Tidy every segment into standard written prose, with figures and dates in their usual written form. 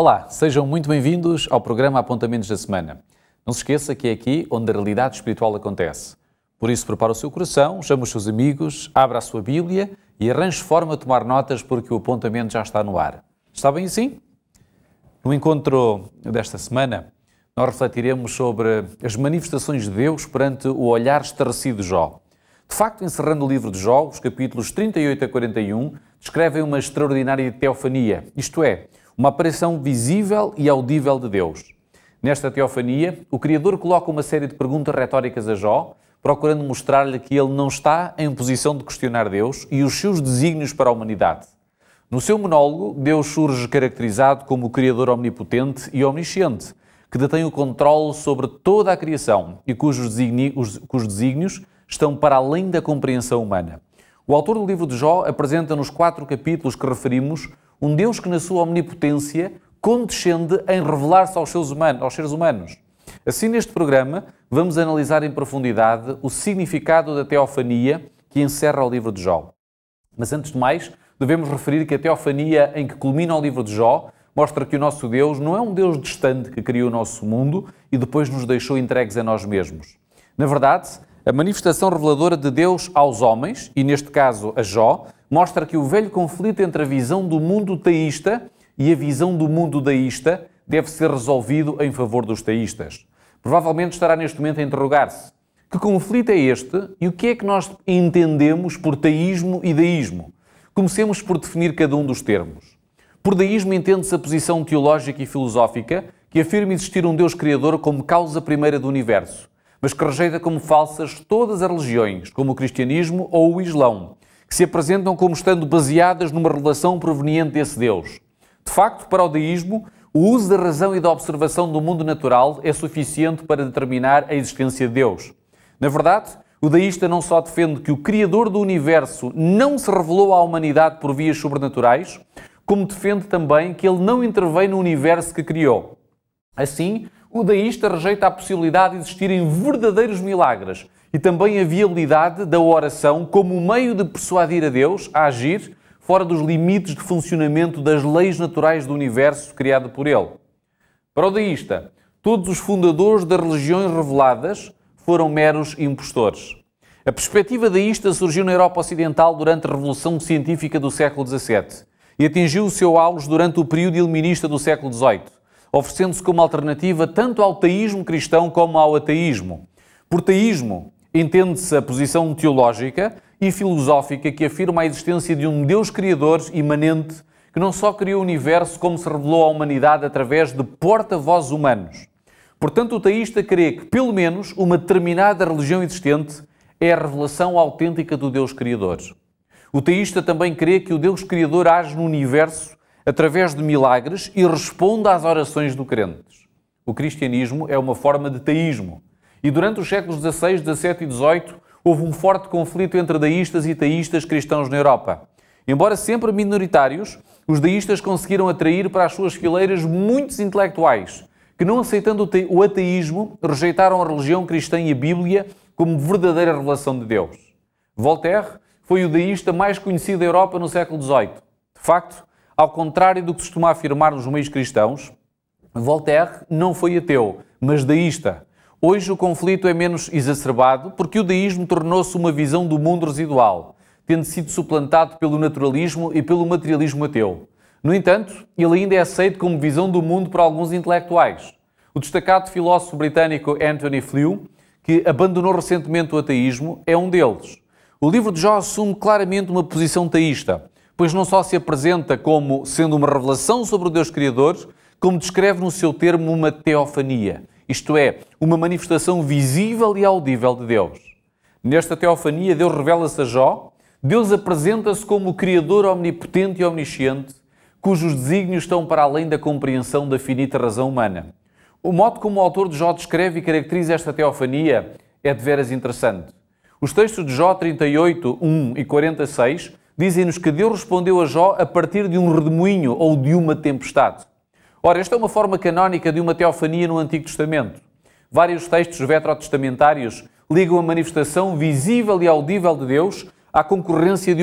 Olá, sejam muito bem-vindos ao programa Apontamentos da Semana. Não se esqueça que é aqui onde a realidade espiritual acontece. Por isso, prepare o seu coração, chame os seus amigos, abra a sua Bíblia e arranje forma de tomar notas porque o apontamento já está no ar. Está bem assim? No encontro desta semana, nós refletiremos sobre as manifestações de Deus perante o olhar estarrecido de Jó. De facto, encerrando o livro de Jó, os capítulos 38 a 41 descrevem uma extraordinária teofania, isto é, uma aparição visível e audível de Deus. Nesta teofania, o Criador coloca uma série de perguntas retóricas a Jó, procurando mostrar-lhe que ele não está em posição de questionar Deus e os seus desígnios para a humanidade. No seu monólogo, Deus surge caracterizado como o Criador omnipotente e omnisciente, que detém o controle sobre toda a criação e cujos desígnios estão para além da compreensão humana. O autor do livro de Jó apresenta nos 4 capítulos que referimos um Deus que, na sua omnipotência, condescende em revelar-se aos seres humanos. Assim, neste programa, vamos analisar em profundidade o significado da teofania que encerra o livro de Jó. Mas, antes de mais, devemos referir que a teofania em que culmina o livro de Jó mostra que o nosso Deus não é um Deus distante que criou o nosso mundo e depois nos deixou entregues a nós mesmos. Na verdade, a manifestação reveladora de Deus aos homens, e neste caso a Jó, mostra que o velho conflito entre a visão do mundo teísta e a visão do mundo deísta deve ser resolvido em favor dos teístas. Provavelmente estará neste momento a interrogar-se: que conflito é este e o que é que nós entendemos por teísmo e deísmo? Comecemos por definir cada um dos termos. Por deísmo entende-se a posição teológica e filosófica que afirma existir um Deus Criador como causa primeira do universo, mas que rejeita como falsas todas as religiões, como o cristianismo ou o islão, que se apresentam como estando baseadas numa revelação proveniente desse Deus. De facto, para o deísmo, o uso da razão e da observação do mundo natural é suficiente para determinar a existência de Deus. Na verdade, o deísta não só defende que o Criador do universo não se revelou à humanidade por vias sobrenaturais, como defende também que ele não intervém no universo que criou. Assim, o deísta rejeita a possibilidade de existirem verdadeiros milagres e também a viabilidade da oração como meio de persuadir a Deus a agir fora dos limites de funcionamento das leis naturais do universo criado por ele. Para o deísta, todos os fundadores das religiões reveladas foram meros impostores. A perspectiva deísta surgiu na Europa Ocidental durante a Revolução Científica do século XVII e atingiu o seu auge durante o período iluminista do século XVIII, oferecendo-se como alternativa tanto ao teísmo cristão como ao ateísmo. Por teísmo, entende-se a posição teológica e filosófica que afirma a existência de um Deus Criador imanente que não só criou o universo como se revelou à humanidade através de porta-vozes humanos. Portanto, o teísta crê que, pelo menos, uma determinada religião existente é a revelação autêntica do Deus Criador. O teísta também crê que o Deus Criador age no universo através de milagres e responde às orações do crentes. O cristianismo é uma forma de teísmo. E durante os séculos XVI, XVII e XVIII houve um forte conflito entre deístas e teístas cristãos na Europa. Embora sempre minoritários, os deístas conseguiram atrair para as suas fileiras muitos intelectuais que, não aceitando o ateísmo, rejeitaram a religião cristã e a Bíblia como verdadeira revelação de Deus. Voltaire foi o deísta mais conhecido da Europa no século XVIII. De facto, ao contrário do que se costuma afirmar nos meios cristãos, Voltaire não foi ateu, mas deísta. Hoje o conflito é menos exacerbado porque o deísmo tornou-se uma visão do mundo residual, tendo sido suplantado pelo naturalismo e pelo materialismo ateu. No entanto, ele ainda é aceito como visão do mundo por alguns intelectuais. O destacado filósofo britânico Anthony Flew, que abandonou recentemente o ateísmo, é um deles. O livro de Jó assume claramente uma posição teísta, pois não só se apresenta como sendo uma revelação sobre o Deus Criador, como descreve no seu termo uma teofania, isto é, uma manifestação visível e audível de Deus. Nesta teofania, Deus revela-se a Jó, Deus apresenta-se como o Criador omnipotente e omnisciente, cujos desígnios estão para além da compreensão da finita razão humana. O modo como o autor de Jó descreve e caracteriza esta teofania é de veras interessante. Os textos de Jó 38, 1 e 46 dizem-nos que Deus respondeu a Jó a partir de um redemoinho ou de uma tempestade. Ora, esta é uma forma canónica de uma teofania no Antigo Testamento. Vários textos veterotestamentários ligam a manifestação visível e audível de Deus à concorrência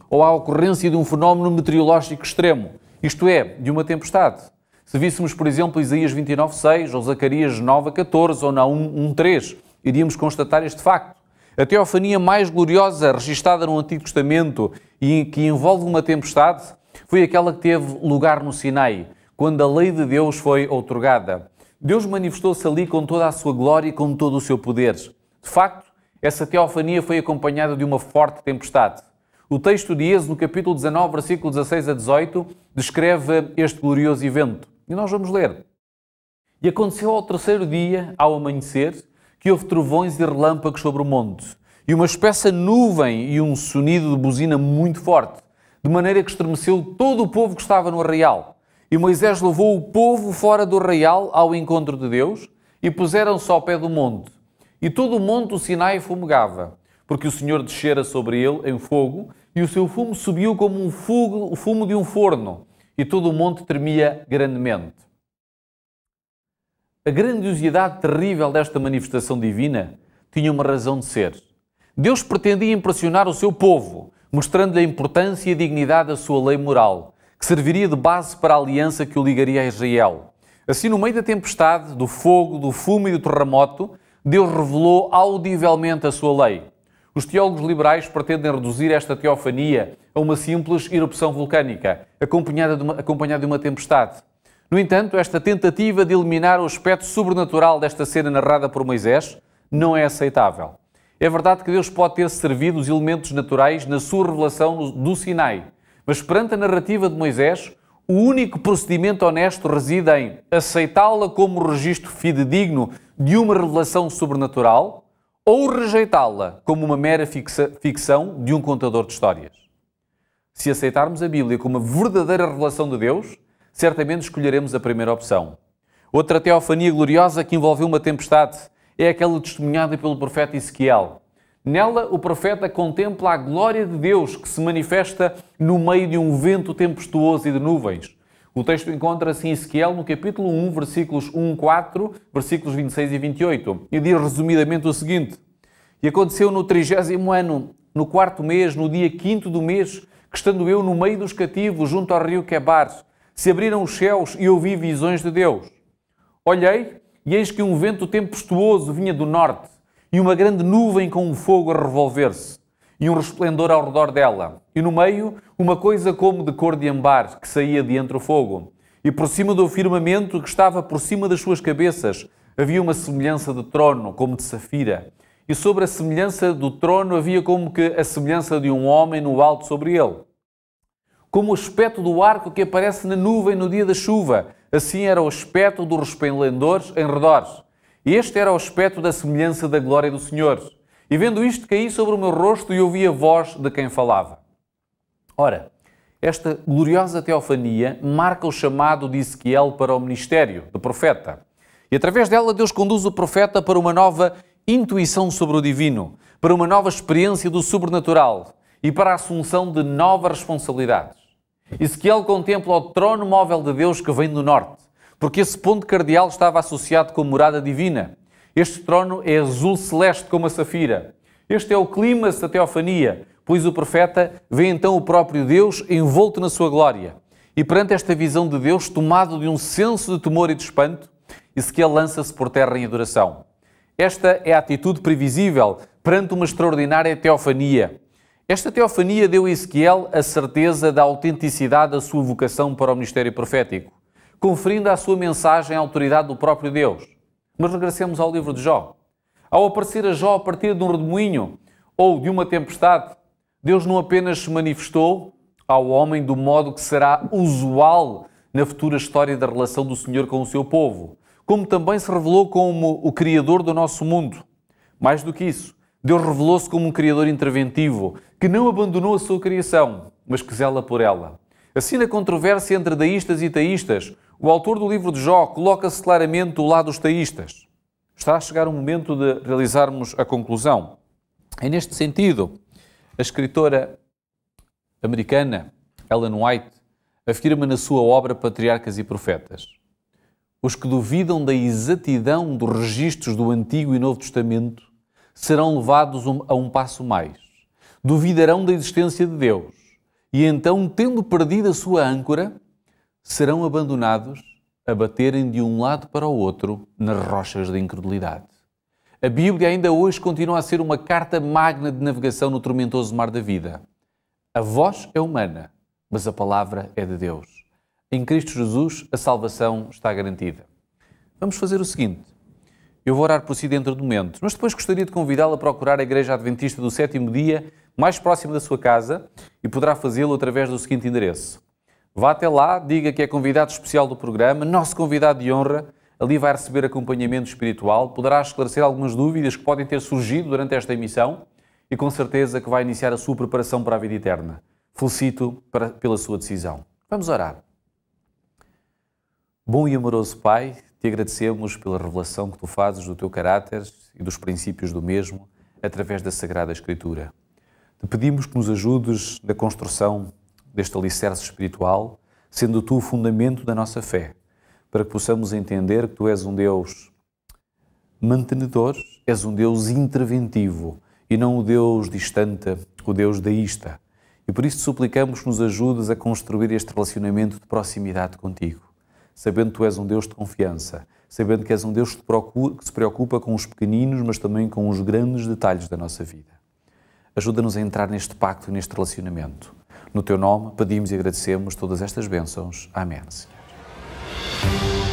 à ocorrência de um fenómeno meteorológico extremo, isto é, de uma tempestade. Se víssemos, por exemplo, Isaías 29:6, ou Zacarias 9:14, ou Naum 1:3, iríamos constatar este facto. A teofania mais gloriosa registada no Antigo Testamento e que envolve uma tempestade foi aquela que teve lugar no Sinai, quando a lei de Deus foi outorgada. Deus manifestou-se ali com toda a sua glória e com todo o seu poder. De facto, essa teofania foi acompanhada de uma forte tempestade. O texto de Êxodo, no capítulo 19, versículos 16 a 18, descreve este glorioso evento. E nós vamos ler. E aconteceu ao terceiro dia, ao amanhecer, que houve trovões e relâmpagos sobre o monte, e uma espessa nuvem e um sonido de buzina muito forte, de maneira que estremeceu todo o povo que estava no arraial. E Moisés levou o povo fora do arraial ao encontro de Deus, e puseram-se ao pé do monte. E todo o monte do Sinai fumegava, porque o Senhor descera sobre ele em fogo, e o seu fumo subiu como o fumo de um forno, e todo o monte tremia grandemente. A grandiosidade terrível desta manifestação divina tinha uma razão de ser. Deus pretendia impressionar o seu povo, mostrando-lhe a importância e a dignidade da sua lei moral, que serviria de base para a aliança que o ligaria a Israel. Assim, no meio da tempestade, do fogo, do fumo e do terremoto, Deus revelou audivelmente a sua lei. Os teólogos liberais pretendem reduzir esta teofania a uma simples erupção vulcânica, acompanhada de uma tempestade. No entanto, esta tentativa de eliminar o aspecto sobrenatural desta cena narrada por Moisés não é aceitável. É verdade que Deus pode ter servido os elementos naturais na sua revelação do Sinai, mas perante a narrativa de Moisés, o único procedimento honesto reside em aceitá-la como registro fidedigno de uma revelação sobrenatural ou rejeitá-la como uma mera ficção de um contador de histórias. Se aceitarmos a Bíblia como uma verdadeira revelação de Deus, certamente escolheremos a primeira opção. Outra teofania gloriosa que envolveu uma tempestade é aquela testemunhada pelo profeta Ezequiel. Nela, o profeta contempla a glória de Deus que se manifesta no meio de um vento tempestuoso e de nuvens. O texto encontra-se em Ezequiel no capítulo 1, versículos 1-4, versículos 26 e 28, e diz resumidamente o seguinte: E aconteceu no 30º ano, no 4º mês, no dia 5º do mês, que estando eu no meio dos cativos, junto ao rio Quebar, se abriram os céus e ouvi visões de Deus. Olhei, e eis que um vento tempestuoso vinha do norte, e uma grande nuvem com um fogo a revolver-se, e um resplendor ao redor dela, e no meio uma coisa como de cor de ambar, que saía de entre o fogo. E por cima do firmamento que estava por cima das suas cabeças, havia uma semelhança de trono, como de safira. E sobre a semelhança do trono havia como que a semelhança de um homem no alto sobre ele. Como o aspecto do arco que aparece na nuvem no dia da chuva, assim era o aspecto do resplendor em redor. Este era o aspecto da semelhança da glória do Senhor. E vendo isto, caí sobre o meu rosto e ouvi a voz de quem falava. Ora, esta gloriosa teofania marca o chamado de Ezequiel para o ministério do profeta. E através dela Deus conduz o profeta para uma nova intuição sobre o divino, para uma nova experiência do sobrenatural e para a assunção de novas responsabilidades. Ezequiel contempla o trono móvel de Deus que vem do norte, porque esse ponto cardeal estava associado com a morada divina. Este trono é azul celeste como a safira. Este é o clímax da teofania, pois o profeta vê então o próprio Deus envolto na sua glória. E perante esta visão de Deus, tomado de um senso de temor e de espanto, Ezequiel lança-se por terra em adoração. Esta é a atitude previsível perante uma extraordinária teofania. Esta teofania deu a Ezequiel a certeza da autenticidade da sua vocação para o ministério profético, conferindo à sua mensagem a autoridade do próprio Deus. Mas regressemos ao livro de Jó. Ao aparecer a Jó a partir de um redemoinho ou de uma tempestade, Deus não apenas se manifestou ao homem do modo que será usual na futura história da relação do Senhor com o seu povo, como também se revelou como o Criador do nosso mundo. Mais do que isso, Deus revelou-se como um Criador interventivo, que não abandonou a sua criação, mas que zela por ela. Assim, na controvérsia entre deístas e teístas, o autor do livro de Jó coloca-se claramente do lado dos teístas. Está a chegar o momento de realizarmos a conclusão. É neste sentido, a escritora americana Ellen White afirma na sua obra Patriarcas e Profetas: os que duvidam da exatidão dos registros do Antigo e Novo Testamento serão levados a um passo mais. Duvidarão da existência de Deus e então, tendo perdido a sua âncora, serão abandonados a baterem de um lado para o outro nas rochas da incredulidade. A Bíblia ainda hoje continua a ser uma carta magna de navegação no tormentoso mar da vida. A voz é humana, mas a palavra é de Deus. Em Cristo Jesus, a salvação está garantida. Vamos fazer o seguinte. Eu vou orar por si dentro de momentos, mas depois gostaria de convidá-lo a procurar a Igreja Adventista do Sétimo Dia mais próximo da sua casa e poderá fazê-lo através do seguinte endereço. Vá até lá, diga que é convidado especial do programa, nosso convidado de honra. Ali vai receber acompanhamento espiritual, poderá esclarecer algumas dúvidas que podem ter surgido durante esta emissão e com certeza que vai iniciar a sua preparação para a vida eterna. Felicito pela sua decisão. Vamos orar. Bom e amoroso Pai, te agradecemos pela revelação que tu fazes do teu caráter e dos princípios do mesmo através da Sagrada Escritura. Te pedimos que nos ajudes na construção deste alicerce espiritual, sendo tu o fundamento da nossa fé, para que possamos entender que tu és um Deus mantenedor, és um Deus interventivo e não o Deus distante, o Deus deísta. E por isso te suplicamos que nos ajudes a construir este relacionamento de proximidade contigo, sabendo que tu és um Deus de confiança, sabendo que és um Deus que se preocupa com os pequeninos, mas também com os grandes detalhes da nossa vida. Ajuda-nos a entrar neste pacto e neste relacionamento. No teu nome, pedimos e agradecemos todas estas bênçãos. Amém, Senhor.